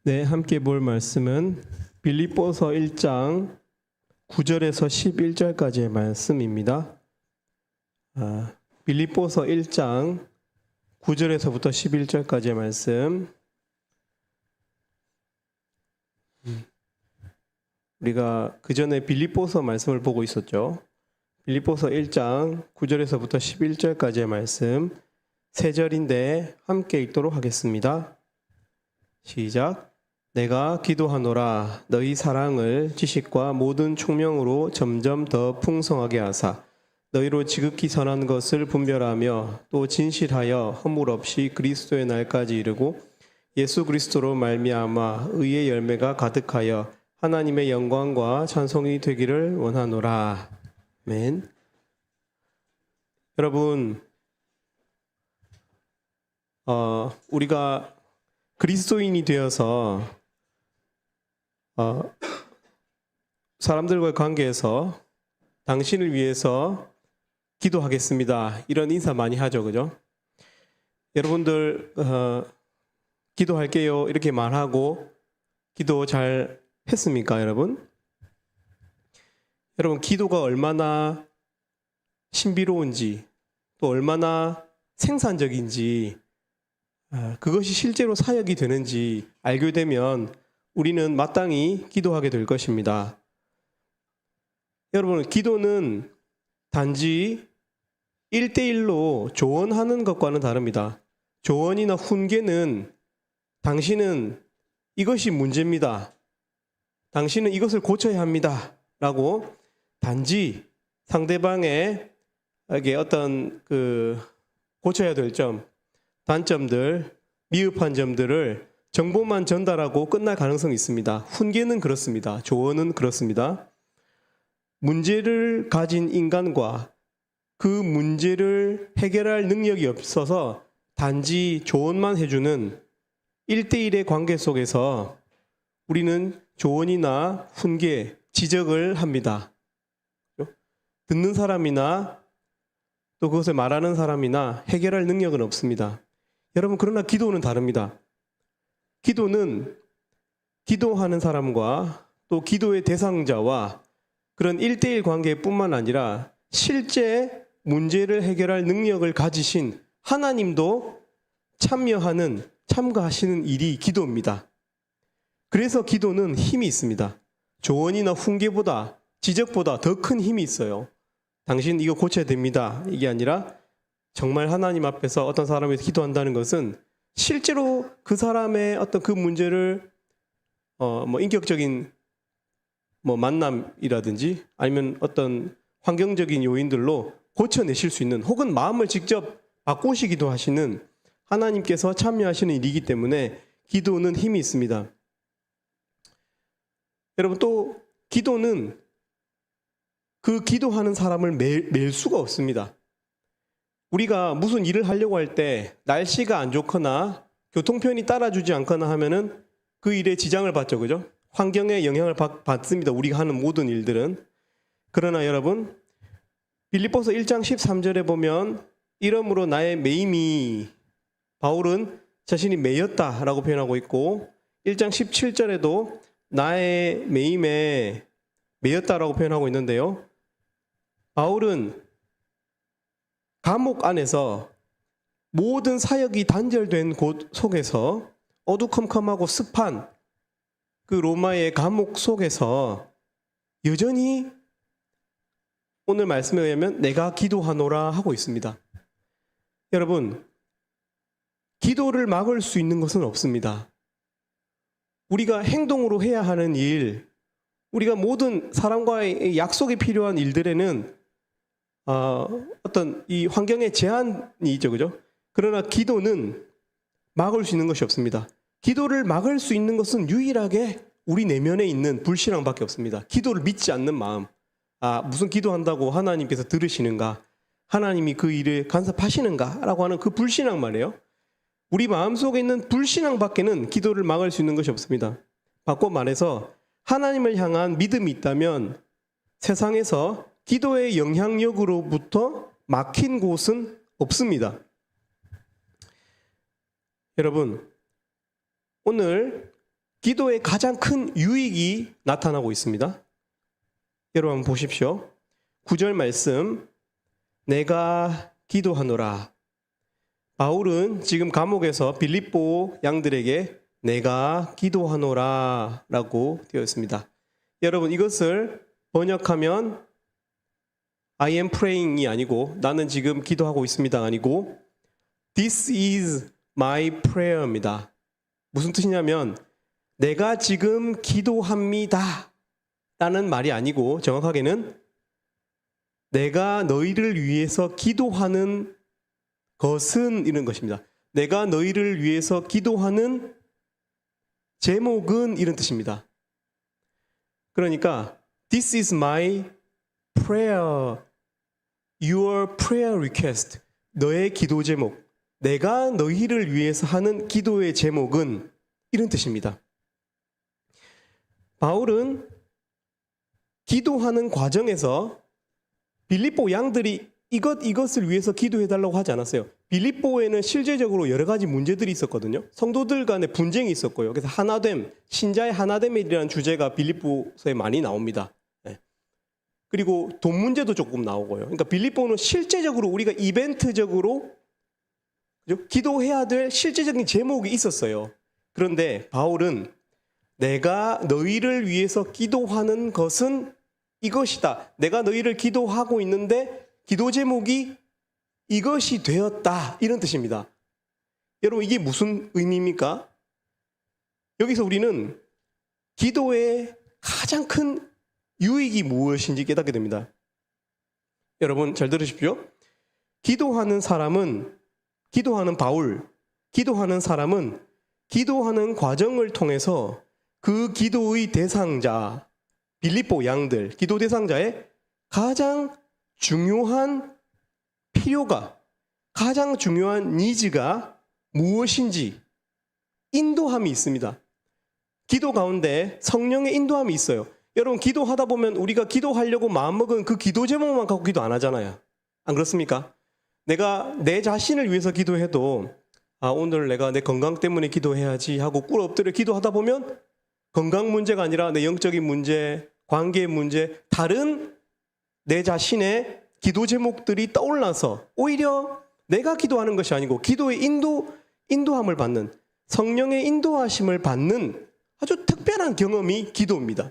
네, 함께 볼 말씀은 빌립보서 1장 9절에서 11절까지의 말씀입니다. 빌립보서 1장 9절에서부터 11절까지의 말씀. 우리가 그 전에 빌립보서 말씀을 보고 있었죠. 빌립보서 1장 9절에서부터 11절까지의 말씀 세 절인데 함께 읽도록 하겠습니다. 시작. 내가 기도하노라 너희 사랑을 지식과 모든 총명으로 점점 더 풍성하게 하사 너희로 지극히 선한 것을 분별하며 또 진실하여 허물 없이 그리스도의 날까지 이르고 예수 그리스도로 말미암아 의의 열매가 가득하여 하나님의 영광과 찬송이 되기를 원하노라. 아멘. 여러분, 우리가 그리스도인이 되어서 사람들과의 관계에서 당신을 위해서 기도하겠습니다. 이런 인사 많이 하죠, 그죠? 여러분들 기도할게요 이렇게 말하고 기도 잘 했습니까, 여러분? 여러분, 기도가 얼마나 신비로운지 또 얼마나 생산적인지 그것이 실제로 사역이 되는지 알게 되면 우리는 마땅히 기도하게 될 것입니다. 여러분, 기도는 단지 1대1로 조언하는 것과는 다릅니다. 조언이나 훈계는 당신은 이것이 문제입니다. 당신은 이것을 고쳐야 합니다. 라고 단지 상대방에게 어떤 고쳐야 될 점, 단점들, 미흡한 점들을 정보만 전달하고 끝날 가능성이 있습니다. 훈계는 그렇습니다. 조언은 그렇습니다. 문제를 가진 인간과 그 문제를 해결할 능력이 없어서 단지 조언만 해주는 1대1의 관계 속에서 우리는 조언이나 훈계, 지적을 합니다. 듣는 사람이나 또 그것을 말하는 사람이나 해결할 능력은 없습니다. 여러분, 그러나 기도는 다릅니다. 기도는 기도하는 사람과 또 기도의 대상자와 그런 1대1 관계뿐만 아니라 실제 문제를 해결할 능력을 가지신 하나님도 참가하시는 일이 기도입니다. 그래서 기도는 힘이 있습니다. 조언이나 훈계보다, 지적보다 더 큰 힘이 있어요. 당신 이거 고쳐야 됩니다. 이게 아니라 정말 하나님 앞에서 어떤 사람이 위해서 기도한다는 것은 실제로 그 사람의 어떤 그 문제를 인격적인 만남이라든지 아니면 어떤 환경적인 요인들로 고쳐내실 수 있는, 혹은 마음을 직접 바꾸시기도 하시는 하나님께서 참여하시는 일이기 때문에 기도는 힘이 있습니다. 여러분, 또 기도는 그 기도하는 사람을 맬 수가 없습니다. 우리가 무슨 일을 하려고 할 때 날씨가 안 좋거나 교통편이 따라주지 않거나 하면은 그 일에 지장을 받죠, 그죠? 환경에 영향을 받습니다. 우리가 하는 모든 일들은. 그러나 여러분, 빌립보서 1장 13절에 보면 이러므로 나의 매임이, 바울은 자신이 매였다라고 표현하고 있고 1장 17절에도 나의 매임에 매였다라고 표현하고 있는데요. 바울은 감옥 안에서 모든 사역이 단절된 곳 속에서 어두컴컴하고 습한 그 로마의 감옥 속에서 여전히 오늘 말씀에 의하면 내가 기도하노라 하고 있습니다. 여러분, 기도를 막을 수 있는 것은 없습니다. 우리가 행동으로 해야 하는 일, 우리가 모든 사람과의 약속이 필요한 일들에는 어떤 이 환경의 제한이 있죠, 그죠? 그러나 기도는 막을 수 있는 것이 없습니다. 기도를 막을 수 있는 것은 유일하게 우리 내면에 있는 불신앙밖에 없습니다. 기도를 믿지 않는 마음. 무슨 기도한다고 하나님께서 들으시는가? 하나님이 그 일을 간섭하시는가? 라고 하는 그 불신앙 말이에요. 우리 마음속에 있는 불신앙밖에는 기도를 막을 수 있는 것이 없습니다. 바꿔 말해서 하나님을 향한 믿음이 있다면 세상에서 기도의 영향력으로부터 막힌 곳은 없습니다. 여러분, 오늘 기도의 가장 큰 유익이 나타나고 있습니다. 여러분 한번 보십시오. 9절 말씀, 내가 기도하노라. 바울은 지금 감옥에서 빌립보 양들에게 내가 기도하노라 라고 되어 있습니다. 여러분 이것을 번역하면 I am praying이 아니고 나는 지금 기도하고 있습니다 아니고 This is my prayer입니다. 무슨 뜻이냐면 내가 지금 기도합니다 라는 말이 아니고 정확하게는 내가 너희를 위해서 기도하는 것은 이런 것입니다. 내가 너희를 위해서 기도하는 제목은 이런 뜻입니다. 그러니까 This is my prayer, your prayer request. 너의 기도 제목, 내가 너희를 위해서 하는 기도의 제목은 이런 뜻입니다. 바울은 기도하는 과정에서 빌립보 양들이 이것을 위해서 기도해달라고 하지 않았어요. 빌립보에는 실제적으로 여러 가지 문제들이 있었거든요. 성도들 간에 분쟁이 있었고요. 그래서 하나됨, 신자의 하나됨이라는 주제가 빌립보서에 많이 나옵니다. 그리고 돈 문제도 조금 나오고요. 그러니까 빌립보는 실제적으로 우리가 이벤트적으로 기도해야 될 실제적인 제목이 있었어요. 그런데 바울은 내가 너희를 위해서 기도하는 것은 이것이다. 내가 너희를 기도하고 있는데 기도 제목이 이것이 되었다. 이런 뜻입니다. 여러분 이게 무슨 의미입니까? 여기서 우리는 기도의 가장 큰 유익이 무엇인지 깨닫게 됩니다. 여러분 잘 들으십시오. 기도하는 바울, 기도하는 사람은 기도하는 과정을 통해서 그 기도의 대상자, 빌립보 양들, 기도 대상자의 가장 중요한 필요가, 가장 중요한 니즈가 무엇인지 인도함이 있습니다. 기도 가운데 성령의 인도함이 있어요. 여러분 기도하다 보면 우리가 기도하려고 마음먹은 그 기도 제목만 갖고 기도 안 하잖아요. 안 그렇습니까? 내가 내 자신을 위해서 기도해도 오늘 내가 내 건강 때문에 기도해야지 하고 꿇어 엎드려 기도하다 보면 건강 문제가 아니라 내 영적인 문제, 관계의 문제, 다른 내 자신의 기도 제목들이 떠올라서 오히려 내가 기도하는 것이 아니고 기도의 인도함을 받는, 성령의 인도하심을 받는 아주 특별한 경험이 기도입니다.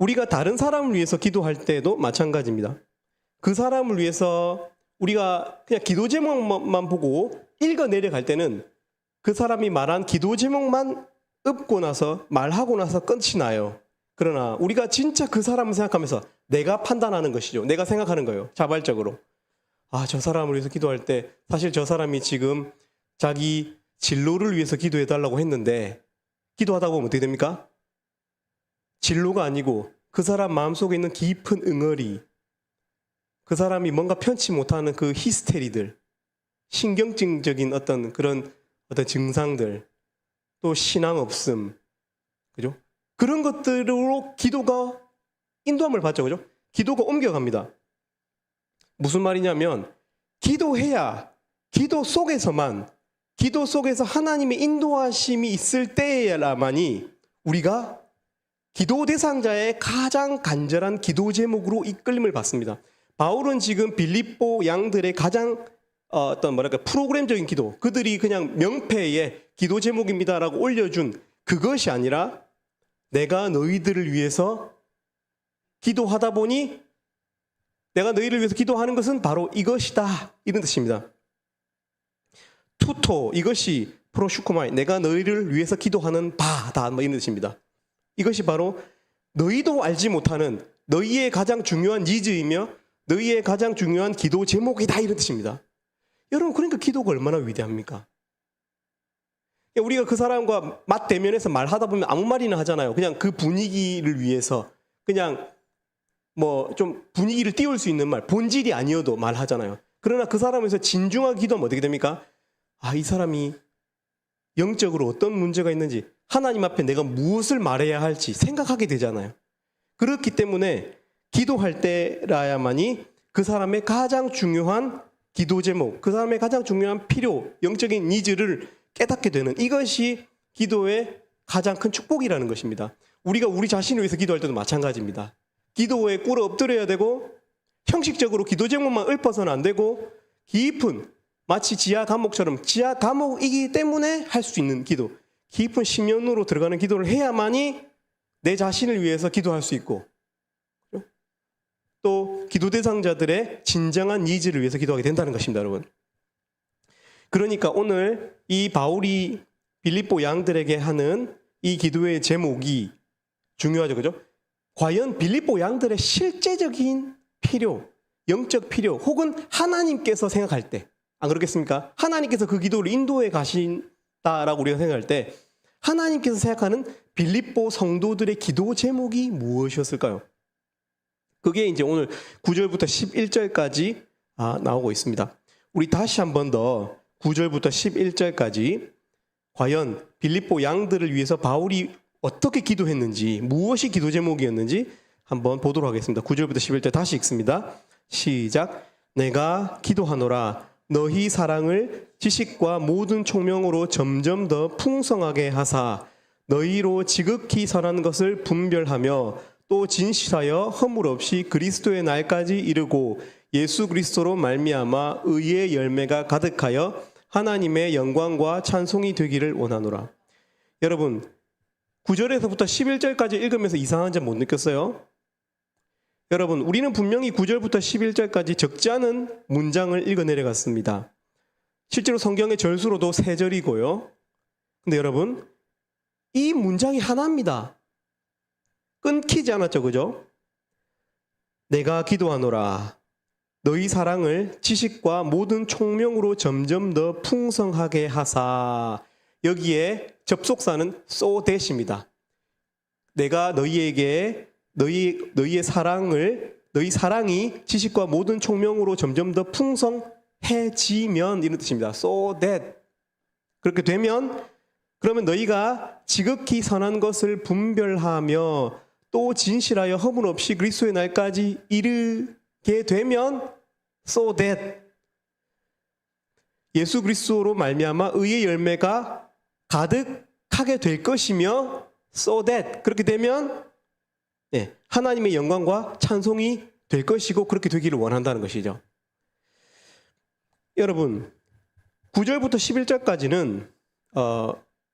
우리가 다른 사람을 위해서 기도할 때도 마찬가지입니다. 그 사람을 위해서 우리가 그냥 기도 제목만 보고 읽어내려 갈 때는 그 사람이 말한 기도 제목만 읊고 나서 말하고 나서 끝이 나요. 그러나 우리가 진짜 그 사람을 생각하면서 내가 판단하는 것이죠. 내가 생각하는 거예요. 자발적으로. 저 사람을 위해서 기도할 때 사실 저 사람이 지금 자기 진로를 위해서 기도해달라고 했는데 기도하다 보면 어떻게 됩니까? 진로가 아니고 그 사람 마음속에 있는 깊은 응어리, 그 사람이 뭔가 편치 못하는 그 히스테리들, 신경증적인 어떤 증상들, 또 신앙 없음, 그죠? 그런 것들로 기도가 인도함을 받죠, 그죠? 기도가 옮겨갑니다. 무슨 말이냐면 기도해야 기도 속에서 하나님의 인도하심이 있을 때야만이 우리가 기도 대상자의 가장 간절한 기도 제목으로 이끌림을 받습니다. 바울은 지금 빌립보 양들의 가장 프로그램적인 기도, 그들이 그냥 명패에 기도 제목입니다라고 올려준 그것이 아니라 내가 너희들을 위해서 기도하다 보니 내가 너희를 위해서 기도하는 것은 바로 이것이다, 이런 뜻입니다. 투토, 이것이 프로슈코마이, 내가 너희를 위해서 기도하는 바다, 이런 뜻입니다. 이것이 바로 너희도 알지 못하는 너희의 가장 중요한 니즈이며 너희의 가장 중요한 기도 제목이다, 이런 뜻입니다. 여러분, 그러니까 기도가 얼마나 위대합니까? 우리가 그 사람과 맞대면해서 말하다 보면 아무 말이나 하잖아요. 그냥 그 분위기를 위해서 그냥 좀 분위기를 띄울 수 있는 말, 본질이 아니어도 말하잖아요. 그러나 그 사람에서 진중하게 기도하면 어떻게 됩니까? 이 사람이 영적으로 어떤 문제가 있는지, 하나님 앞에 내가 무엇을 말해야 할지 생각하게 되잖아요. 그렇기 때문에 기도할 때라야만이 그 사람의 가장 중요한 기도 제목, 그 사람의 가장 중요한 필요, 영적인 니즈를 깨닫게 되는, 이것이 기도의 가장 큰 축복이라는 것입니다. 우리가 우리 자신을 위해서 기도할 때도 마찬가지입니다. 기도에 꿇어 엎드려야 되고 형식적으로 기도 제목만 읊어서는 안 되고 깊은 마치 지하 감옥처럼 지하 감옥이기 때문에 할 수 있는 기도, 깊은 심연으로 들어가는 기도를 해야만이 내 자신을 위해서 기도할 수 있고 또 기도 대상자들의 진정한 니즈를 위해서 기도하게 된다는 것입니다, 여러분. 그러니까 오늘 이 바울이 빌립보 양들에게 하는 이 기도의 제목이 중요하죠, 그죠? 과연 빌립보 양들의 실제적인 필요, 영적 필요, 혹은 하나님께서 생각할 때, 안 그렇겠습니까? 하나님께서 그 기도를 인도해 가신다라고 우리가 생각할 때 하나님께서 생각하는 빌립보 성도들의 기도 제목이 무엇이었을까요? 그게 이제 오늘 9절부터 11절까지 나오고 있습니다. 우리 다시 한 번 더 9절부터 11절까지 과연 빌립보 양들을 위해서 바울이 어떻게 기도했는지, 무엇이 기도 제목이었는지 한번 보도록 하겠습니다. 9절부터 11절 다시 읽습니다. 시작. 내가 기도하노라 너희 사랑을 지식과 모든 총명으로 점점 더 풍성하게 하사 너희로 지극히 선한 것을 분별하며 또 진실하여 허물 없이 그리스도의 날까지 이르고 예수 그리스도로 말미암아 의의 열매가 가득하여 하나님의 영광과 찬송이 되기를 원하노라. 여러분 9절에서부터 11절까지 읽으면서 이상한 점 못 느꼈어요? 여러분 우리는 분명히 9절부터 11절까지 적지 않은 문장을 읽어 내려갔습니다. 실제로 성경의 절수로도 3절이고요. 근데 여러분 이 문장이 하나입니다. 끊기지 않았죠, 그죠? 내가 기도하노라 너희 사랑을 지식과 모든 총명으로 점점 더 풍성하게 하사. 여기에 접속사는 so that입니다. 내가 너희에게 너희의 너희 사랑이 지식과 모든 총명으로 점점 더 풍성해지면 이런 뜻입니다. so that 그렇게 되면 그러면 너희가 지극히 선한 것을 분별하며 또 진실하여 허물 없이 그리스도의 날까지 이르게 되면 so that 예수 그리스도로 말미암아 의의 열매가 가득하게 될 것이며 so that 그렇게 되면 하나님의 영광과 찬송이 될 것이고 그렇게 되기를 원한다는 것이죠. 여러분 9절부터 11절까지는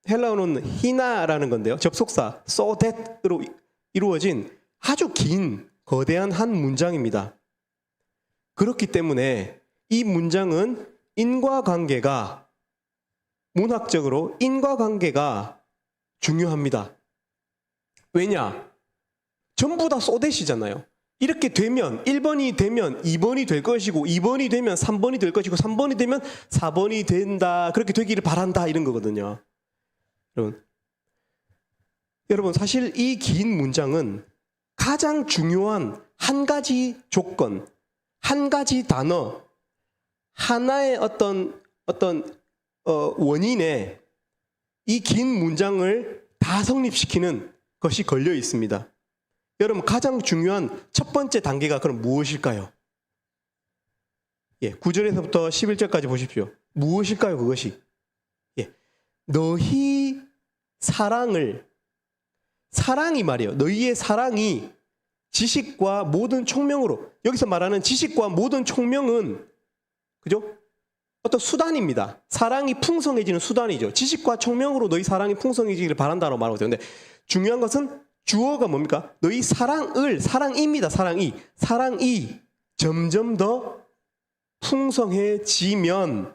헬라어는 히나라는 건데요. 접속사 so that으로 이루어진 아주 긴 거대한 한 문장입니다. 그렇기 때문에 이 문장은 문학적으로 인과관계가 중요합니다. 왜냐? 전부 다 so that이잖아요. 이렇게 되면 1번이 되면 2번이 될 것이고 2번이 되면 3번이 될 것이고 3번이 되면 4번이 된다. 그렇게 되기를 바란다 이런 거거든요. 여러분 사실 이 긴 문장은 가장 중요한 한 가지 조건, 한 가지 단어, 하나의 어떤 원인에 이 긴 문장을 다 성립시키는 것이 걸려 있습니다. 여러분 가장 중요한 첫 번째 단계가 그럼 무엇일까요? 9절에서부터 11절까지 보십시오. 무엇일까요 그것이? 너희 사랑이 말이에요. 너희의 사랑이 지식과 모든 총명으로, 여기서 말하는 지식과 모든 총명은 그죠? 어떤 수단입니다. 사랑이 풍성해지는 수단이죠. 지식과 총명으로 너희 사랑이 풍성해지기를 바란다고 말하고 있어요. 근데 중요한 것은 주어가 뭡니까? 너희 사랑입니다. 사랑이 점점 더 풍성해지면,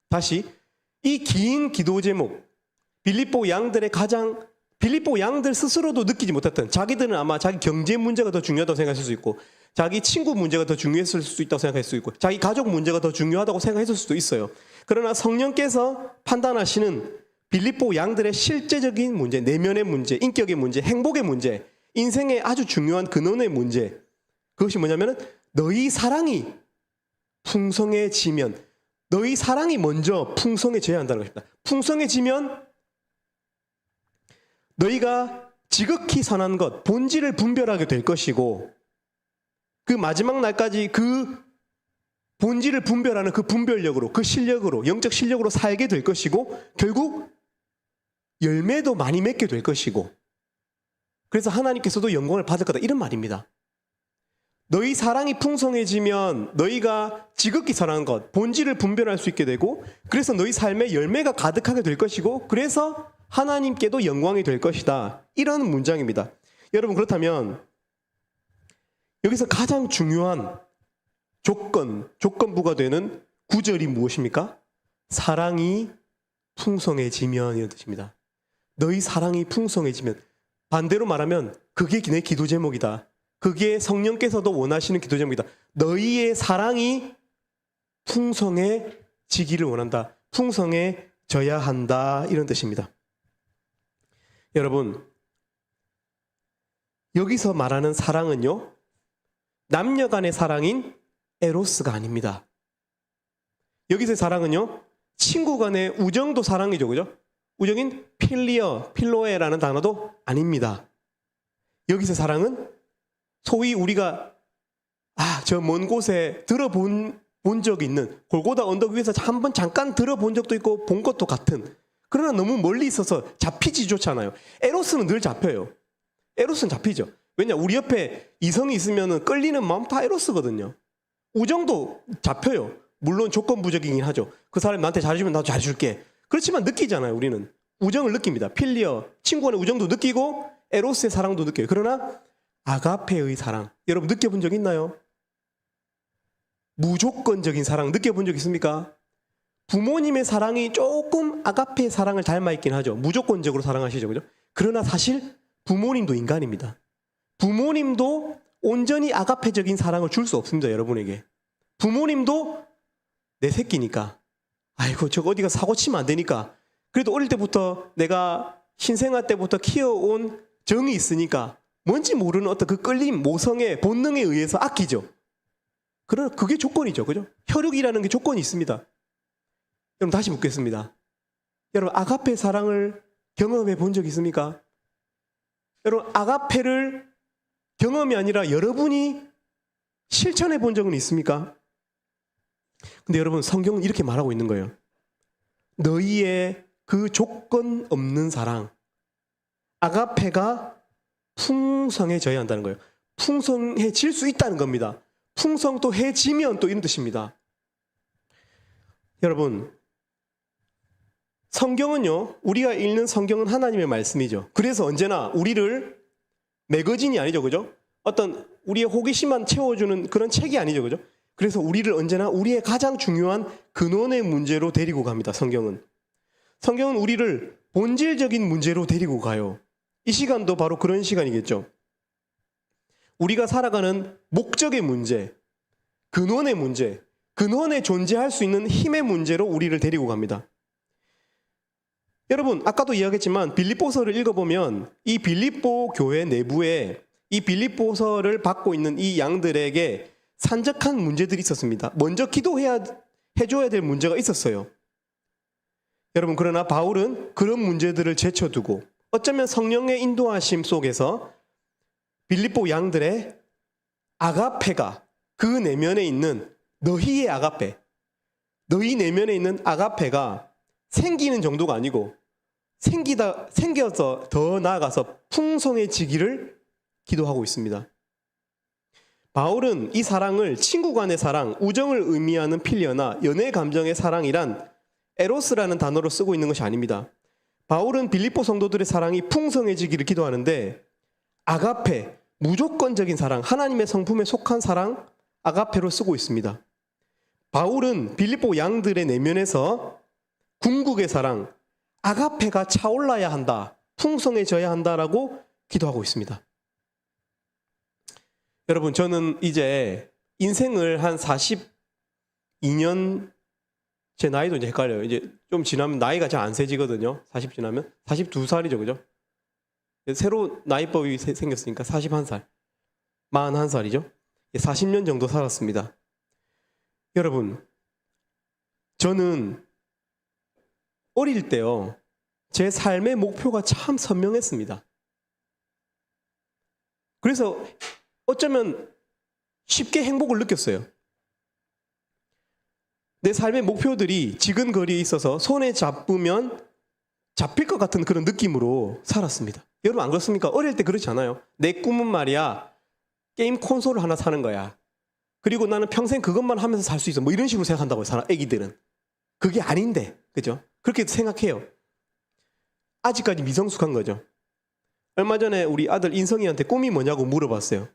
다시 이 긴 기도 제목, 빌립보 양들 스스로도 느끼지 못했던, 자기들은 아마 자기 경제 문제가 더 중요하다고 생각했을 수 있고, 자기 친구 문제가 더 중요했을 수 있다고 생각할 수 있고, 자기 가족 문제가 더 중요하다고 생각했을 수도 있어요. 그러나 성령께서 판단하시는 빌립보 양들의 실제적인 문제, 내면의 문제, 인격의 문제, 행복의 문제, 인생의 아주 중요한 근원의 문제, 그것이 뭐냐면 너희 사랑이 풍성해지면, 너희 사랑이 먼저 풍성해져야 한다는 것입니다. 풍성해지면 너희가 지극히 선한 것, 본질을 분별하게 될 것이고, 그 마지막 날까지 그 본질을 분별하는 그 분별력으로, 그 실력으로, 영적 실력으로 살게 될 것이고, 결국 열매도 많이 맺게 될 것이고 그래서 하나님께서도 영광을 받을 거다 이런 말입니다. 너희 사랑이 풍성해지면 너희가 지극히 사랑하는 것, 본질을 분별할 수 있게 되고 그래서 너희 삶에 열매가 가득하게 될 것이고 그래서 하나님께도 영광이 될 것이다. 이런 문장입니다. 여러분 그렇다면 여기서 가장 중요한 조건부가 되는 구절이 무엇입니까? 사랑이 풍성해지면 이런 뜻입니다. 너희 사랑이 풍성해지면 반대로 말하면 그게 내 기도 제목이다. 그게 성령께서도 원하시는 기도 제목이다. 너희의 사랑이 풍성해지기를 원한다. 풍성해져야 한다. 이런 뜻입니다. 여러분, 여기서 말하는 사랑은요, 남녀 간의 사랑인 에로스가 아닙니다. 여기서의 사랑은요, 친구 간의 우정도 사랑이죠. 그죠? 우정인 필로에라는 단어도 아닙니다. 여기서 사랑은 소위 우리가 저 먼 곳에 들어본 적이 있는 골고다 언덕 위에서 한번 잠깐 들어본 적도 있고 본 것도 같은 그러나 너무 멀리 있어서 잡히지조차 않아요. 에로스는 늘 잡혀요. 에로스는 잡히죠. 왜냐? 우리 옆에 이성이 있으면 끌리는 마음 다 에로스거든요. 우정도 잡혀요. 물론 조건부적이긴 하죠. 그 사람이 나한테 잘해주면 나도 잘해줄게. 그렇지만 느끼잖아요. 우리는 우정을 느낍니다. 필리어, 친구 간의 우정도 느끼고 에로스의 사랑도 느껴요. 그러나 아가페의 사랑, 여러분 느껴본 적 있나요? 무조건적인 사랑 느껴본 적 있습니까? 부모님의 사랑이 조금 아가페의 사랑을 닮아 있긴 하죠. 무조건적으로 사랑하시죠. 그죠? 그러나 사실 부모님도 인간입니다. 부모님도 온전히 아가페적인 사랑을 줄 수 없습니다. 여러분에게. 부모님도 내 새끼니까 아이고 저거 어디가 사고 치면 안 되니까 그래도 어릴 때부터 내가 신생아 때부터 키워온 정이 있으니까 뭔지 모르는 어떤 그 끌림, 모성의 본능에 의해서 아끼죠. 그러나 그게 조건이죠. 그죠? 혈육이라는 게 조건이 있습니다. 여러분 다시 묻겠습니다. 여러분 아가페 사랑을 경험해 본 적 있습니까? 여러분 아가페를 경험이 아니라 여러분이 실천해 본 적은 있습니까? 근데 여러분 성경은 이렇게 말하고 있는 거예요. 너희의 그 조건 없는 사랑, 아가페가 풍성해져야 한다는 거예요. 풍성해질 수 있다는 겁니다. 풍성도 해지면 또 이런 뜻입니다. 여러분 성경은요, 우리가 읽는 성경은 하나님의 말씀이죠. 그래서 언제나 우리를 매거진이 아니죠. 그죠? 어떤 우리의 호기심만 채워주는 그런 책이 아니죠. 그죠? 그래서 우리를 언제나 우리의 가장 중요한 근원의 문제로 데리고 갑니다. 성경은 우리를 본질적인 문제로 데리고 가요. 이 시간도 바로 그런 시간이겠죠. 우리가 살아가는 목적의 문제, 근원의 문제, 근원에 존재할 수 있는 힘의 문제로 우리를 데리고 갑니다. 여러분 아까도 이야기했지만 빌립보서를 읽어보면 이 빌립보 교회 내부에 이 빌립보서를 받고 있는 이 양들에게 산적한 문제들이 있었습니다. 먼저 해줘야 될 문제가 있었어요. 여러분 그러나 바울은 그런 문제들을 제쳐두고 어쩌면 성령의 인도하심 속에서 빌립보 양들의 아가페가 그 내면에 있는 너희의 아가페, 너희 내면에 있는 아가페가 생기는 정도가 아니고 생겨서 더 나아가서 풍성해지기를 기도하고 있습니다. 바울은 이 사랑을 친구 간의 사랑, 우정을 의미하는 필리어나 연애 감정의 사랑이란 에로스라는 단어로 쓰고 있는 것이 아닙니다. 바울은 빌립보 성도들의 사랑이 풍성해지기를 기도하는데 아가페, 무조건적인 사랑, 하나님의 성품에 속한 사랑, 아가페로 쓰고 있습니다. 바울은 빌립보 양들의 내면에서 궁극의 사랑, 아가페가 차올라야 한다, 풍성해져야 한다라고 기도하고 있습니다. 여러분 저는 이제 인생을 한 42년, 제 나이도 이제 헷갈려요. 이제 좀 지나면 나이가 잘 안 세지거든요. 40 지나면 42살이죠, 그죠? 새로 나이법이 생겼으니까 41살, 41살이죠. 40년 정도 살았습니다. 여러분, 저는 어릴 때요, 제 삶의 목표가 참 선명했습니다. 그래서 어쩌면 쉽게 행복을 느꼈어요. 내 삶의 목표들이 지근거리에 있어서 손에 잡으면 잡힐 것 같은 그런 느낌으로 살았습니다. 여러분 안 그렇습니까? 어릴 때 그렇지 않아요? 내 꿈은 말이야 게임 콘솔을 하나 사는 거야. 그리고 나는 평생 그것만 하면서 살 수 있어. 뭐 이런 식으로 생각한다고요. 애기들은. 그게 아닌데, 그죠? 그렇게 생각해요. 아직까지 미성숙한 거죠. 얼마 전에 우리 아들 인성이한테 꿈이 뭐냐고 물어봤어요.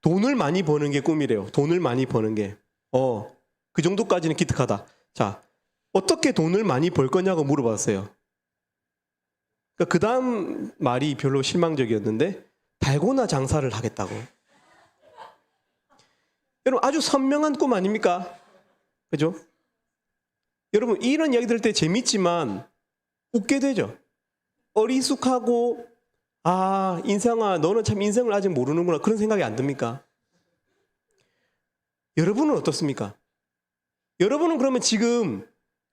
돈을 많이 버는 게 꿈이래요. 돈을 많이 버는 게. 그 정도까지는 기특하다. 자, 어떻게 돈을 많이 벌 거냐고 물어봤어요. 그 다음 말이 별로 실망적이었는데 달고나 장사를 하겠다고. 여러분 아주 선명한 꿈 아닙니까? 그죠? 여러분 이런 이야기 들을 때 재밌지만 웃게 되죠. 어리숙하고 인상아 너는 참 인생을 아직 모르는구나 그런 생각이 안 듭니까? 여러분은 어떻습니까? 여러분은 그러면 지금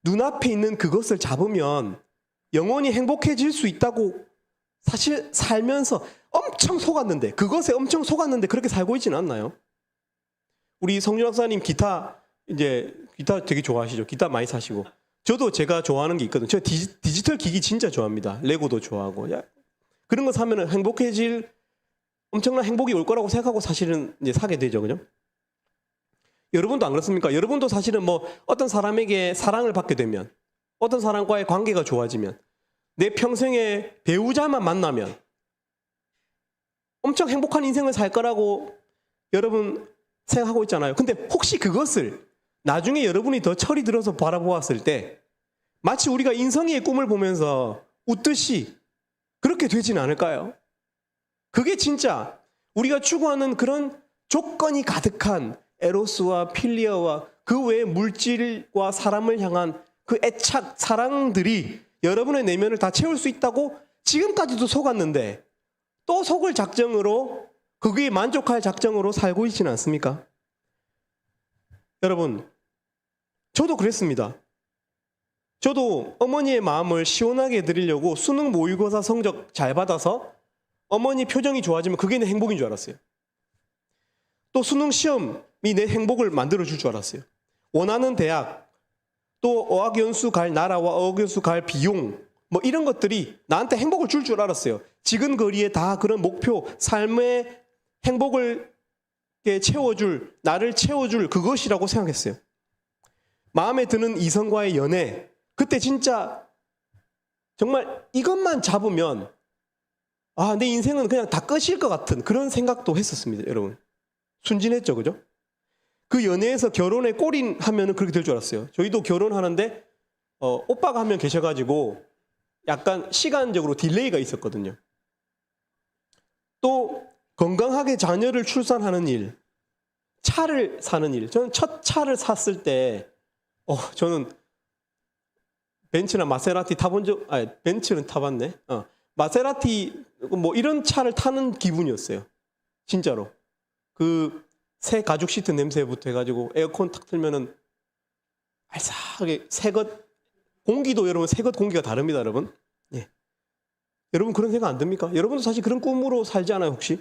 눈앞에 있는 그것을 잡으면 영원히 행복해질 수 있다고 사실 살면서 엄청 속았는데 그것에 엄청 속았는데 그렇게 살고 있지는 않나요? 우리 성준 박사님 기타 되게 좋아하시죠? 기타 많이 사시고 저도 제가 좋아하는 게 있거든요. 제가 디지털 기기 진짜 좋아합니다. 레고도 좋아하고 그런 거 사면은 엄청난 행복이 올 거라고 생각하고 사실은 이제 사게 되죠, 그죠? 여러분도 안 그렇습니까? 여러분도 사실은 뭐 어떤 사람에게 사랑을 받게 되면 어떤 사람과의 관계가 좋아지면 내 평생의 배우자만 만나면 엄청 행복한 인생을 살 거라고 여러분 생각하고 있잖아요. 근데 혹시 그것을 나중에 여러분이 더 철이 들어서 바라보았을 때 마치 우리가 인성이의 꿈을 보면서 웃듯이 그렇게 되진 않을까요? 그게 진짜 우리가 추구하는 그런 조건이 가득한 에로스와 필리어와 그 외의 물질과 사람을 향한 그 애착, 사랑들이 여러분의 내면을 다 채울 수 있다고 지금까지도 속았는데 또 속을 작정으로 거기에 만족할 작정으로 살고 있지는 않습니까? 여러분 저도 그랬습니다. 저도 어머니의 마음을 시원하게 해드리려고 수능 모의고사 성적 잘 받아서 어머니 표정이 좋아지면 그게 내 행복인 줄 알았어요. 또 수능 시험이 내 행복을 만들어줄 줄 알았어요. 원하는 대학, 또 어학연수 갈 나라와 어학연수 갈 비용 뭐 이런 것들이 나한테 행복을 줄 줄 알았어요. 지근거리에 다 그런 목표, 삶의 행복을 채워줄, 나를 채워줄 그것이라고 생각했어요. 마음에 드는 이성과의 연애, 그때 진짜 정말 이것만 잡으면 내 인생은 그냥 다 끝일 것 같은 그런 생각도 했었습니다. 여러분 순진했죠, 그죠? 그 연애에서 결혼에 골인하면 그렇게 될 줄 알았어요. 저희도 결혼하는데 오빠가 한 명 계셔가지고 약간 시간적으로 딜레이가 있었거든요. 또 건강하게 자녀를 출산하는 일, 차를 사는 일. 저는 첫 차를 샀을 때 저는 벤츠나 마세라티 벤츠는 타봤네. 마세라티 뭐 이런 차를 타는 기분이었어요. 진짜로. 그 새 가죽 시트 냄새부터 해가지고 에어컨 탁 틀면은 알싸하게 새것 공기도 여러분 새것 공기가 다릅니다, 여러분. 예. 여러분 그런 생각 안 듭니까? 여러분도 사실 그런 꿈으로 살지 않아요, 혹시?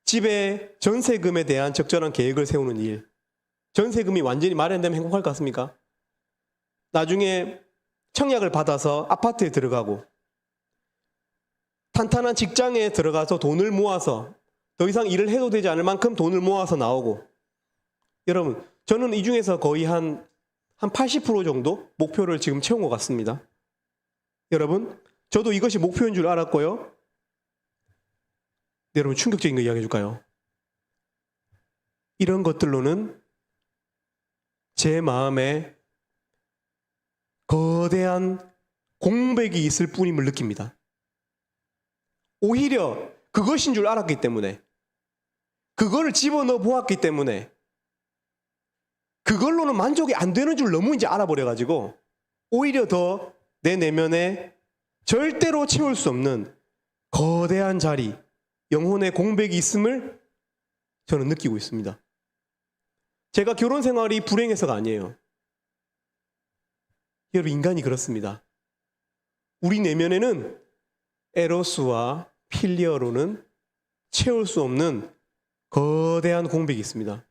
집에 전세금에 대한 적절한 계획을 세우는 일. 전세금이 완전히 마련되면 행복할 것 같습니까? 나중에 청약을 받아서 아파트에 들어가고 탄탄한 직장에 들어가서 돈을 모아서 더 이상 일을 해도 되지 않을 만큼 돈을 모아서 나오고 여러분 저는 이 중에서 거의 한 80% 정도 목표를 지금 채운 것 같습니다. 여러분 저도 이것이 목표인 줄 알았고요. 여러분 충격적인 거 이야기해 줄까요? 이런 것들로는 제 마음에 거대한 공백이 있을 뿐임을 느낍니다. 오히려 그것인 줄 알았기 때문에 그거를 집어넣어 보았기 때문에 그걸로는 만족이 안 되는 줄 너무 이제 알아버려가지고 오히려 더 내 내면에 절대로 채울 수 없는 거대한 자리, 영혼의 공백이 있음을 저는 느끼고 있습니다. 제가 결혼 생활이 불행해서가 아니에요. 여러분 인간이 그렇습니다. 우리 내면에는 에로스와 필리어로는 채울 수 없는 거대한 공백이 있습니다.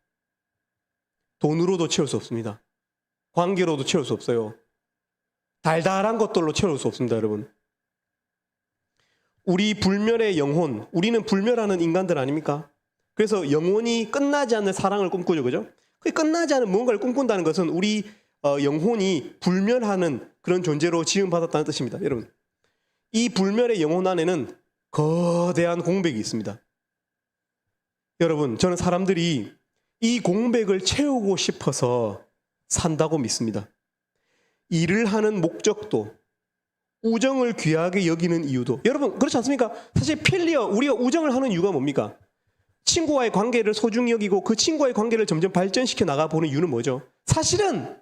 돈으로도 채울 수 없습니다. 관계로도 채울 수 없어요. 달달한 것들로 채울 수 없습니다, 여러분. 우리 불멸의 영혼, 우리는 불멸하는 인간들 아닙니까? 그래서 영혼이 끝나지 않는 사랑을 꿈꾸죠, 그죠? 그 끝나지 않은 무언가를 꿈꾼다는 것은 우리 영혼이 불멸하는 그런 존재로 지음받았다는 뜻입니다, 여러분. 이 불멸의 영혼 안에는 거대한 공백이 있습니다. 여러분, 저는 사람들이 이 공백을 채우고 싶어서 산다고 믿습니다. 일을 하는 목적도, 우정을 귀하게 여기는 이유도. 여러분, 그렇지 않습니까? 사실 필리어, 우리가 우정을 하는 이유가 뭡니까? 친구와의 관계를 소중히 여기고 그 친구와의 관계를 점점 발전시켜 나가보는 이유는 뭐죠? 사실은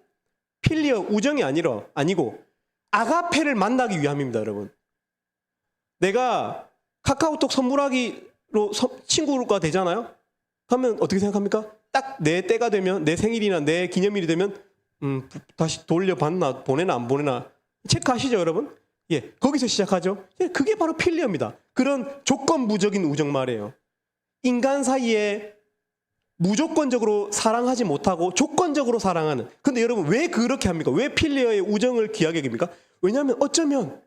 필리어, 우정이 아니고 아가페를 만나기 위함입니다, 여러분. 내가 카카오톡 선물하기로 친구가 되잖아요? 하면 어떻게 생각합니까? 딱 내 때가 되면, 내 생일이나 내 기념일이 되면 다시 돌려받나 보내나 안 보내나 체크하시죠, 여러분? 예, 거기서 시작하죠. 예, 그게 바로 필리어입니다. 그런 조건부적인 우정 말이에요. 인간 사이에 무조건적으로 사랑하지 못하고 조건적으로 사랑하는. 근데 여러분, 왜 그렇게 합니까? 왜 필리어의 우정을 귀하게 여깁니까? 왜냐하면 어쩌면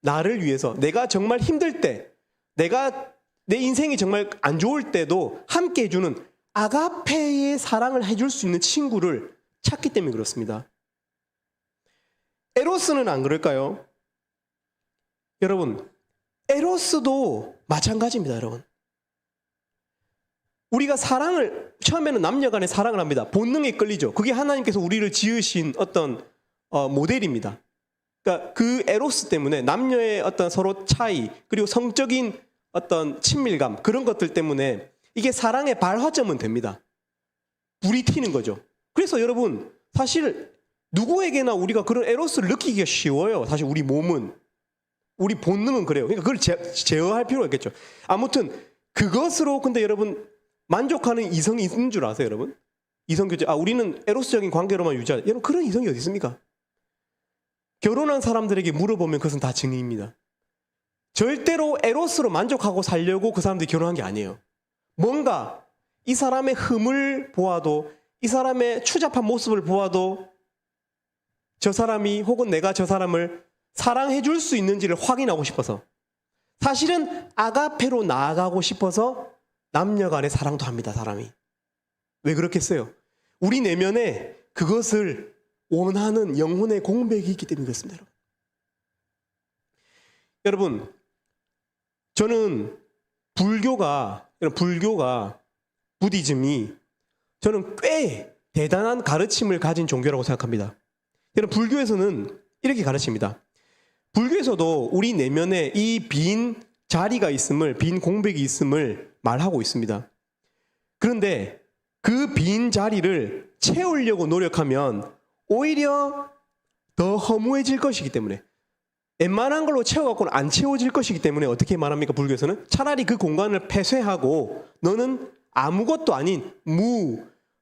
나를 위해서, 내가 정말 힘들 때, 내가 내 인생이 정말 안 좋을 때도 함께 해주는 아가페의 사랑을 해줄 수 있는 친구를 찾기 때문에 그렇습니다. 에로스는 안 그럴까요? 여러분, 에로스도 마찬가지입니다, 여러분. 우리가 사랑을, 처음에는 남녀 간의 사랑을 합니다. 본능에 끌리죠. 그게 하나님께서 우리를 지으신 어떤 모델입니다. 그러니까 그 에로스 때문에 남녀의 어떤 서로 차이, 그리고 성적인 어떤 친밀감, 그런 것들 때문에 이게 사랑의 발화점은 됩니다. 불이 튀는 거죠. 그래서 여러분, 사실 누구에게나 우리가 그런 에로스를 느끼기가 쉬워요. 사실 우리 몸은, 우리 본능은 그래요. 그러니까 그걸 제어할 필요가 있겠죠. 아무튼 그것으로, 근데 여러분, 만족하는 이성이 있는 줄 아세요, 여러분? 이성교제, 우리는 에로스적인 관계로만 유지하자. 여러분, 그런 이성이 어디 있습니까? 결혼한 사람들에게 물어보면 그것은 다 증인입니다. 절대로 에로스로 만족하고 살려고 그 사람들이 결혼한 게 아니에요. 뭔가 이 사람의 흠을 보아도, 이 사람의 추잡한 모습을 보아도 저 사람이, 혹은 내가 저 사람을 사랑해 줄 수 있는지를 확인하고 싶어서, 사실은 아가페로 나아가고 싶어서 남녀 간의 사랑도 합니다, 사람이. 왜 그렇겠어요? 우리 내면에 그것을 원하는 영혼의 공백이 있기 때문에 그렇습니다. 여러분, 저는 불교가, 부디즘이 저는 꽤 대단한 가르침을 가진 종교라고 생각합니다. 여러분, 불교에서는 이렇게 가르칩니다. 불교에서도 우리 내면에 이 빈 자리가 있음을, 빈 공백이 있음을 말하고 있습니다. 그런데 그 빈 자리를 채우려고 노력하면 오히려 더 허무해질 것이기 때문에, 웬만한 걸로 채워갖고는 안 채워질 것이기 때문에 어떻게 말합니까? 불교에서는 차라리 그 공간을 폐쇄하고 너는 아무것도 아닌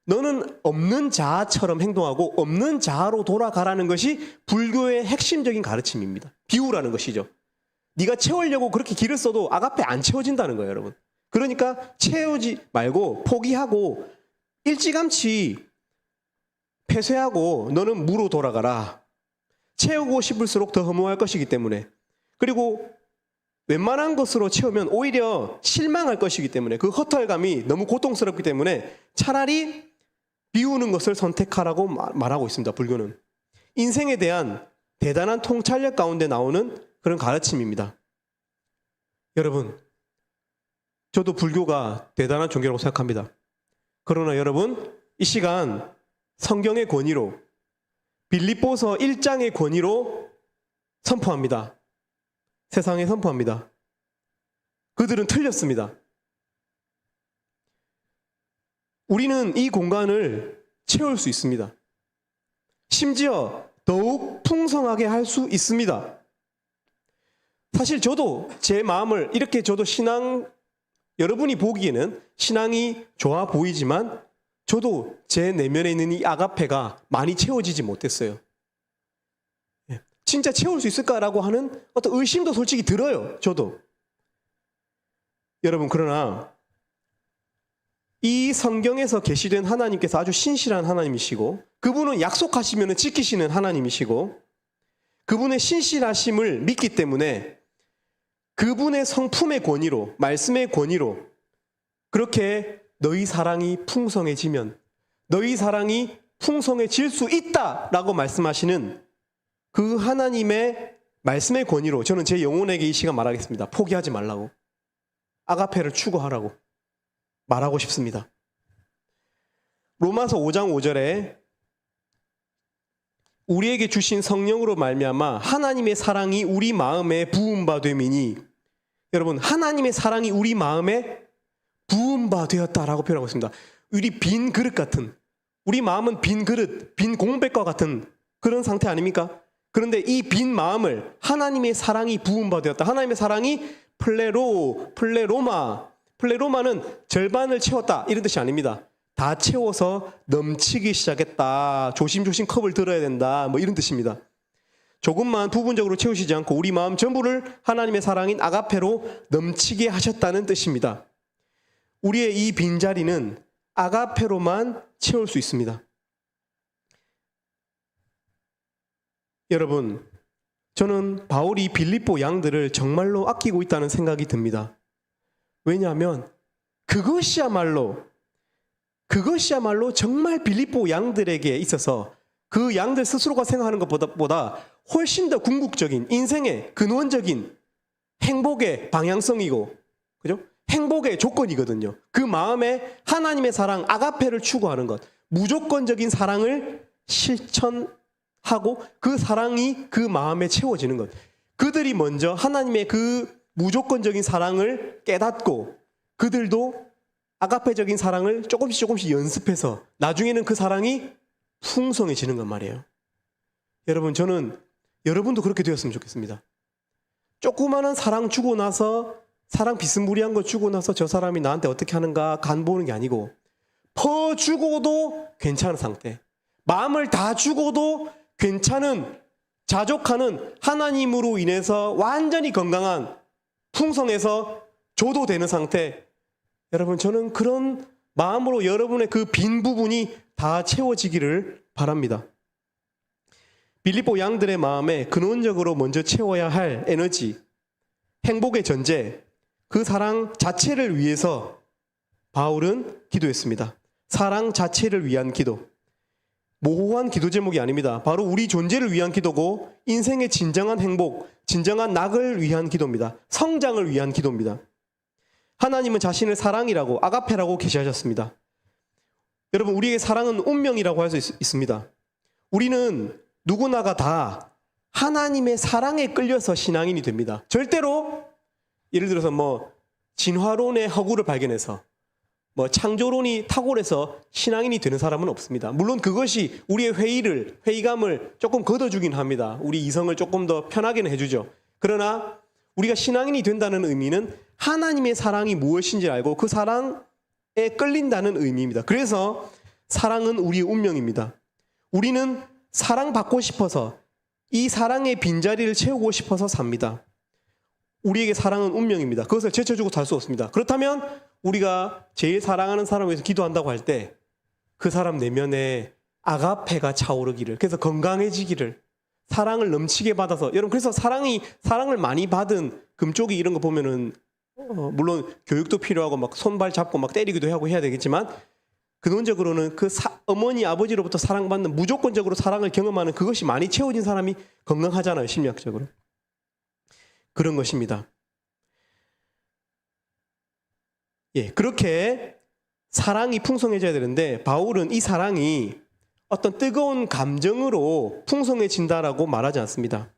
너는 없는 자아처럼 행동하고 없는 자아로 돌아가라는 것이 불교의 핵심적인 가르침입니다. 비우라는 것이죠. 네가 채우려고 그렇게 길을 써도 아가페 안 채워진다는 거예요, 여러분. 그러니까 채우지 말고 포기하고 일찌감치 폐쇄하고 너는 무로 돌아가라. 채우고 싶을수록 더 허무할 것이기 때문에, 그리고 웬만한 것으로 채우면 오히려 실망할 것이기 때문에, 그 허탈감이 너무 고통스럽기 때문에 차라리 비우는 것을 선택하라고 말하고 있습니다, 불교는. 인생에 대한 대단한 통찰력 가운데 나오는 그런 가르침입니다. 여러분, 저도 불교가 대단한 종교라고 생각합니다. 그러나 여러분, 이 시간 성경의 권위로, 빌립보서 1장의 권위로 선포합니다. 세상에 선포합니다. 그들은 틀렸습니다. 우리는 이 공간을 채울 수 있습니다. 심지어 더욱 풍성하게 할 수 있습니다. 사실 저도 제 마음을 이렇게, 저도 여러분이 보기에는 신앙이 좋아 보이지만 저도 제 내면에 있는 이 아가페가 많이 채워지지 못했어요. 진짜 채울 수 있을까라고 하는 어떤 의심도 솔직히 들어요, 저도. 여러분, 그러나 이 성경에서 계시된 하나님께서 아주 신실한 하나님이시고, 그분은 약속하시면 지키시는 하나님이시고, 그분의 신실하심을 믿기 때문에 그분의 성품의 권위로, 말씀의 권위로 그렇게 너희 사랑이 풍성해지면 너희 사랑이 풍성해질 수 있다라고 말씀하시는 그 하나님의 말씀의 권위로 저는 제 영혼에게 이 시간 말하겠습니다. 포기하지 말라고, 아가페를 추구하라고 말하고 싶습니다. 로마서 5장 5절에 우리에게 주신 성령으로 말미암아 하나님의 사랑이 우리 마음에 부음바 됨이니, 여러분, 하나님의 사랑이 우리 마음에 부음바 되었다라고 표현하고 있습니다. 우리 빈 그릇 같은, 우리 마음은 빈 그릇, 빈 공백과 같은 그런 상태 아닙니까? 그런데 이 빈 마음을 하나님의 사랑이 부음바 되었다. 하나님의 사랑이 플레로마는 절반을 채웠다 이런 뜻이 아닙니다. 다 채워서 넘치기 시작했다. 조심조심 컵을 들어야 된다. 뭐 이런 뜻입니다. 조금만 부분적으로 채우시지 않고 우리 마음 전부를 하나님의 사랑인 아가페로 넘치게 하셨다는 뜻입니다. 우리의 이 빈자리는 아가페로만 채울 수 있습니다. 여러분, 저는 바울이 빌립보 양들을 정말로 아끼고 있다는 생각이 듭니다. 왜냐하면 그것이야말로 정말 빌립보 양들에게 있어서 그 양들 스스로가 생각하는 것보다 훨씬 더 궁극적인 인생의 근원적인 행복의 방향성이고, 그죠? 행복의 조건이거든요. 그 마음에 하나님의 사랑, 아가페를 추구하는 것, 무조건적인 사랑을 실천하고 그 사랑이 그 마음에 채워지는 것. 그들이 먼저 하나님의 그 무조건적인 사랑을 깨닫고 그들도 아가페적인 사랑을 조금씩 연습해서 나중에는 그 사랑이 풍성해지는 것 말이에요. 여러분, 저는 여러분도 그렇게 되었으면 좋겠습니다. 조그마한 사랑 주고 나서, 사랑 비스무리한 거 주고 나서 저 사람이 나한테 어떻게 하는가 간 보는 게 아니고, 퍼 주고도 괜찮은 상태, 마음을 다 주고도 괜찮은, 자족하는, 하나님으로 인해서 완전히 건강한, 풍성해서 줘도 되는 상태. 여러분, 저는 그런 마음으로 여러분의 그 빈 부분이 다 채워지기를 바랍니다. 빌립보 양들의 마음에 근원적으로 먼저 채워야 할 에너지, 행복의 전제, 그 사랑 자체를 위해서 바울은 기도했습니다. 사랑 자체를 위한 기도. 모호한 기도 제목이 아닙니다. 바로 우리 존재를 위한 기도고 인생의 진정한 행복, 진정한 낙을 위한 기도입니다. 성장을 위한 기도입니다. 하나님은 자신을 사랑이라고, 아가페라고 계시하셨습니다. 여러분, 우리에게 사랑은 운명이라고 할 수 있습니다. 우리는 누구나가 다 하나님의 사랑에 끌려서 신앙인이 됩니다. 절대로 예를 들어서 진화론의 허구를 발견해서 창조론이 탁월해서 신앙인이 되는 사람은 없습니다. 물론 그것이 우리의 회의감을 조금 걷어주긴 합니다. 우리 이성을 조금 더 편하게는 해주죠. 그러나 우리가 신앙인이 된다는 의미는 하나님의 사랑이 무엇인지 알고 그 사랑에 끌린다는 의미입니다. 그래서 사랑은 우리의 운명입니다. 우리는 사랑받고 싶어서, 이 사랑의 빈자리를 채우고 싶어서 삽니다. 우리에게 사랑은 운명입니다. 그것을 제쳐주고 살 수 없습니다. 그렇다면 우리가 제일 사랑하는 사람을 위해서 기도한다고 할 때 그 사람 내면에 아가페가 차오르기를, 그래서 건강해지기를, 사랑을 넘치게 받아서, 여러분, 그래서 사랑을 많이 받은 금쪽이 이런 거 보면은 물론 교육도 필요하고 손발 잡고 때리기도 하고 해야 되겠지만, 근원적으로는 그 어머니 아버지로부터 사랑받는, 무조건적으로 사랑을 경험하는 그것이 많이 채워진 사람이 건강하잖아요. 심리학적으로 그런 것입니다. 그렇게 사랑이 풍성해져야 되는데 바울은 이 사랑이 어떤 뜨거운 감정으로 풍성해진다라고 말하지 않습니다.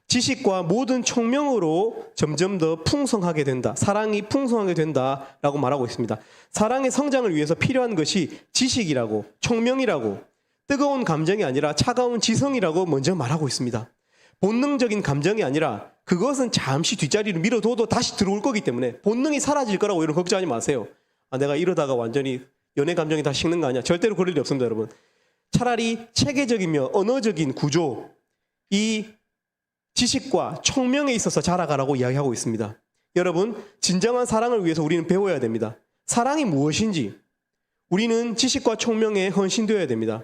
지식과 모든 총명으로 점점 더 풍성하게 된다. 사랑이 풍성하게 된다라고 말하고 있습니다. 사랑의 성장을 위해서 필요한 것이 지식이라고, 총명이라고, 뜨거운 감정이 아니라 차가운 지성이라고 먼저 말하고 있습니다. 본능적인 감정이 아니라 그것은 잠시 뒷자리를 밀어둬도 다시 들어올 거기 때문에 본능이 사라질 거라고 이런 걱정하지 마세요. 내가 이러다가 완전히 연애 감정이 다 식는 거 아니야. 절대로 그럴 일 없습니다, 여러분. 차라리 체계적이며 언어적인 구조, 이 지식과 총명에 있어서 자라가라고 이야기하고 있습니다. 여러분, 진정한 사랑을 위해서 우리는 배워야 됩니다. 사랑이 무엇인지 우리는 지식과 총명에 헌신되어야 됩니다.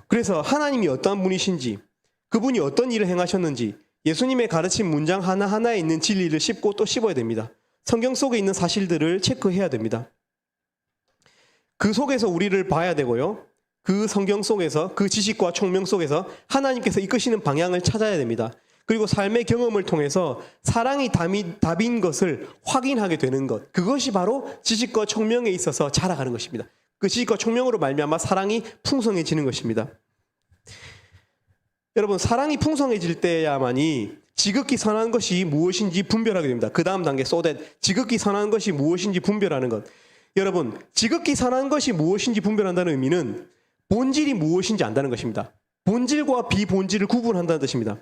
그래서 하나님이 어떠한 분이신지, 그분이 어떤 일을 행하셨는지 예수님의 가르친 문장 하나하나에 있는 진리를 씹고 또 씹어야 됩니다. 성경 속에 있는 사실들을 체크해야 됩니다. 그 속에서 우리를 봐야 되고요. 그 성경 속에서, 그 지식과 총명 속에서 하나님께서 이끄시는 방향을 찾아야 됩니다. 그리고 삶의 경험을 통해서 사랑이 답인 것을 확인하게 되는 것, 그것이 바로 지식과 총명에 있어서 자라가는 것입니다. 그 지식과 총명으로 말미암아 사랑이 풍성해지는 것입니다. 여러분, 사랑이 풍성해질 때야만이 지극히 선한 것이 무엇인지 분별하게 됩니다. 그 다음 단계 소댓, 지극히 선한 것이 무엇인지 분별하는 것. 여러분, 지극히 선한 것이 무엇인지 분별한다는 의미는 본질이 무엇인지 안다는 것입니다. 본질과 비본질을 구분한다는 뜻입니다.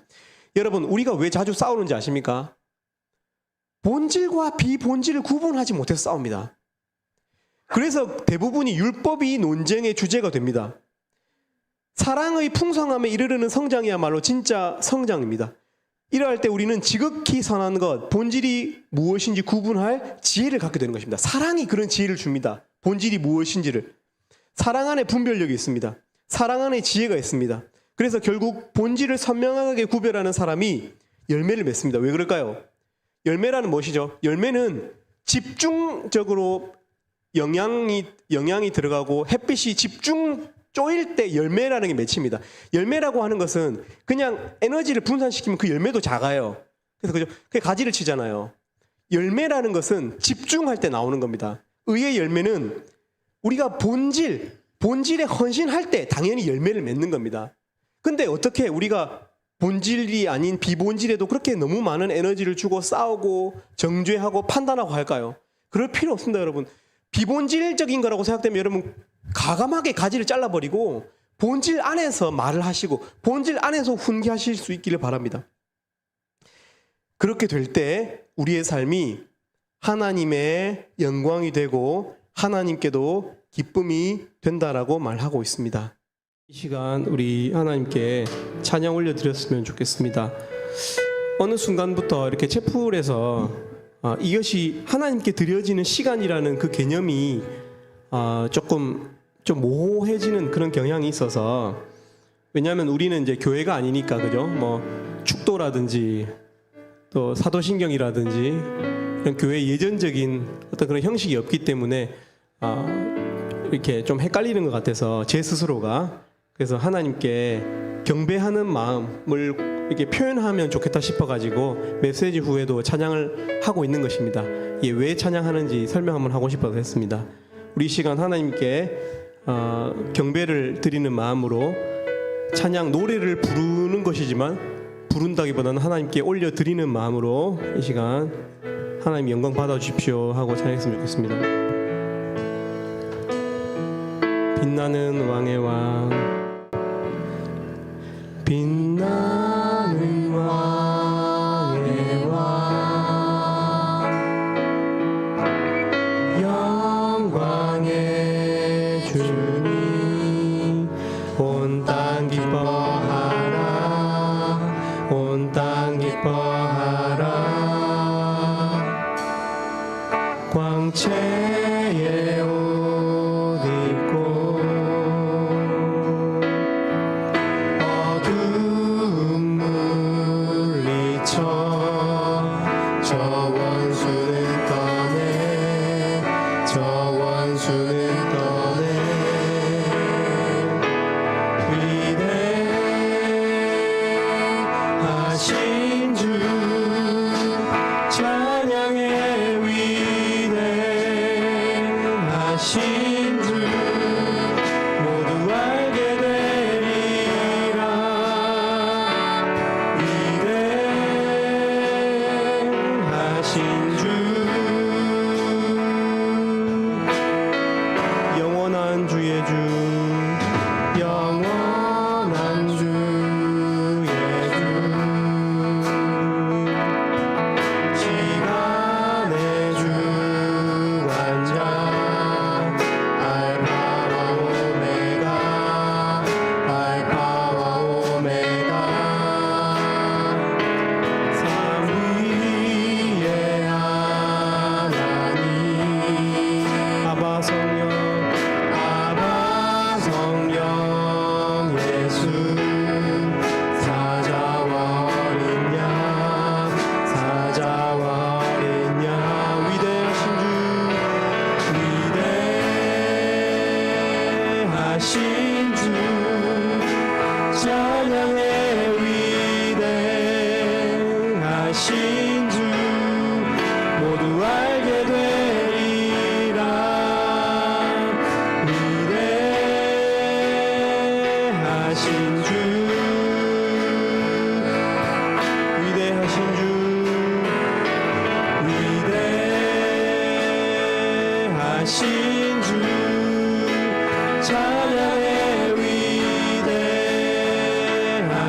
여러분, 우리가 왜 자주 싸우는지 아십니까? 본질과 비본질을 구분하지 못해서 싸웁니다. 그래서 대부분이 율법이 논쟁의 주제가 됩니다. 사랑의 풍성함에 이르르는 성장이야말로 진짜 성장입니다. 이러할 때 우리는 지극히 선한 것, 본질이 무엇인지 구분할 지혜를 갖게 되는 것입니다. 사랑이 그런 지혜를 줍니다. 본질이 무엇인지를. 사랑 안에 분별력이 있습니다. 사랑 안에 지혜가 있습니다. 그래서 결국 본질을 선명하게 구별하는 사람이 열매를 맺습니다. 왜 그럴까요? 열매라는 무엇이죠? 열매는 집중적으로 영양이 들어가고 햇빛이 집중 쪼일 때 열매라는 게 맺힙니다. 열매라고 하는 것은 그냥 에너지를 분산시키면 그 열매도 작아요. 그래서 그죠? 그 가지를 치잖아요. 열매라는 것은 집중할 때 나오는 겁니다. 의의 열매는 우리가 본질에 헌신할 때 당연히 열매를 맺는 겁니다. 근데 어떻게 우리가 본질이 아닌 비본질에도 그렇게 너무 많은 에너지를 주고 싸우고 정죄하고 판단하고 할까요? 그럴 필요 없습니다, 여러분. 비본질적인 거라고 생각되면 여러분 가감하게 가지를 잘라버리고 본질 안에서 말을 하시고 본질 안에서 훈계하실 수 있기를 바랍니다. 그렇게 될 때 우리의 삶이 하나님의 영광이 되고 하나님께도 기쁨이 된다라고 말하고 있습니다. 이 시간 우리 하나님께 찬양 올려드렸으면 좋겠습니다. 어느 순간부터 이렇게 채플에서 이것이 하나님께 드려지는 시간이라는 그 개념이 조금 좀 모호해지는 그런 경향이 있어서, 왜냐하면 우리는 이제 교회가 아니니까, 그죠? 뭐 축도라든지 또 사도신경이라든지 이런 교회 예전적인 어떤 그런 형식이 없기 때문에 이렇게 좀 헷갈리는 것 같아서 제 스스로가, 그래서 하나님께 경배하는 마음을 이렇게 표현하면 좋겠다 싶어가지고 메시지 후에도 찬양을 하고 있는 것입니다. 이게 왜 찬양하는지 설명 한번 하고 싶어서 했습니다. 우리 이 시간 하나님께 경배를 드리는 마음으로 찬양 노래를 부르는 것이지만 부른다기보다는 하나님께 올려드리는 마음으로 이 시간 하나님 영광 받아주십시오 하고 찬양했으면 좋겠습니다. 빛나는 왕의 왕, 빛나는 왕의 왕, 영광의 주님, 온 땅 기뻐하라, 온 땅 기뻐하라. 광채의 옷 입고 어두움 물리쳐 저 원수는 떠내, 저 원수는 떠내. 위대하신 주 찬양해, 위대하신 주 모두 알게 되리라. 위대하신 주, 영원한 주의 주, 영원한 주의 주,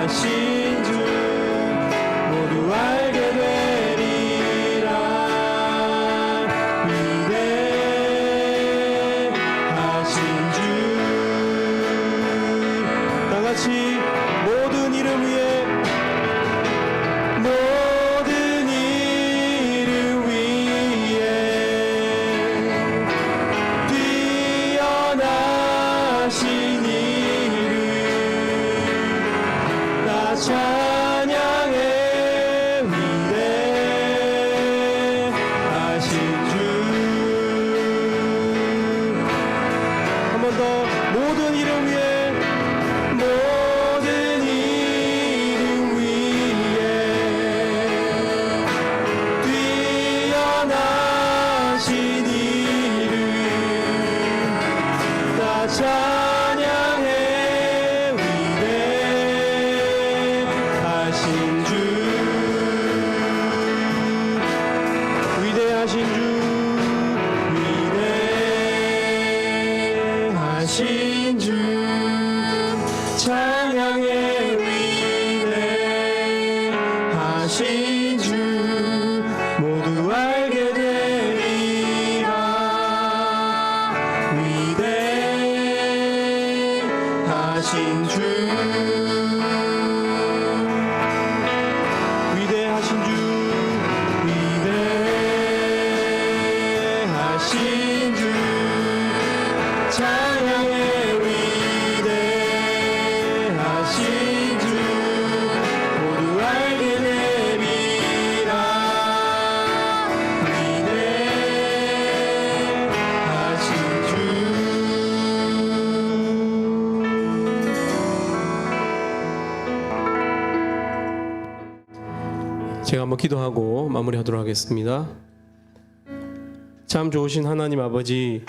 위대하신 주 모두 알게 되리라. 위대하신 주 다 같이 모든 이름 위에 모든 이름 위에 뛰어나신 이름 나 찬양해. 위대하신 주 한 번 더 모든 이름 위에 모든 이름 위에 뛰어나신 이름 나 찬양해. 위대하신 주 위대하신 주 위대하신 주 찬양해. 위대하신 주 모두 알게 되리라. 위대하신 주 위대하신 주 위대하신 주 찬양해. 위대하신 주 모두 알게 되리라. 위대하신 주 제가 한번 기도하고 마무리하도록 하겠습니다. 참 좋으신 하나님 아버지,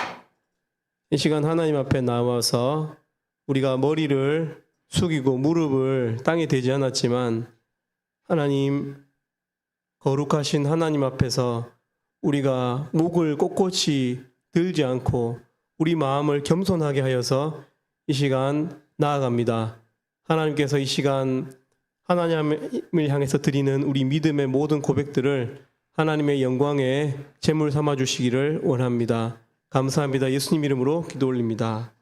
이 시간 하나님 앞에 나와서 우리가 머리를 숙이고 무릎을 땅에 대지 않았지만 하나님, 거룩하신 하나님 앞에서 우리가 목을 꼿꼿이 들지 않고 우리 마음을 겸손하게 하여서 이 시간 나아갑니다. 하나님께서 이 시간 하나님을 향해서 드리는 우리 믿음의 모든 고백들을 하나님의 영광에 제물 삼아 주시기를 원합니다. 감사합니다. 예수님 이름으로 기도 올립니다.